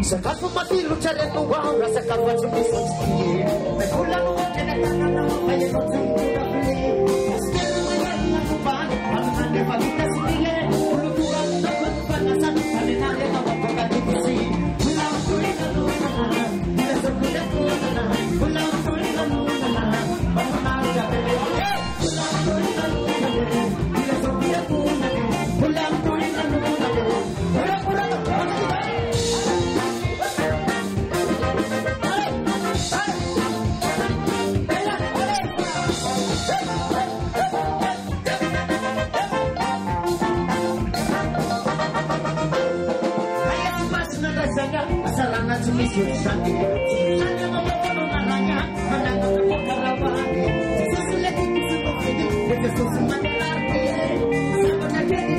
Sekarang masih lucar yang uang rasa kawan sebisa sih. Mekulah uang kena tangan nama kaya nonton muda beli. Sekarang mayan aku ban, aman deh pagi tak sendiri. Ulu kurang takut panasan, kalian ada kawan pegang di kursi. Pulang tulis lalu nana, bila sebelum aku nana. Pulang tulis lalu nana, bangun aja beli. Pulang tulis lalu nana, bila sebelum aku nana. Pulang tulis lalu nana, pulang Masalah semisal santi, hanya membawa nanya, menangkap keparawan. Sesuatu itu semua ini, itu semua lagi. Sama jadi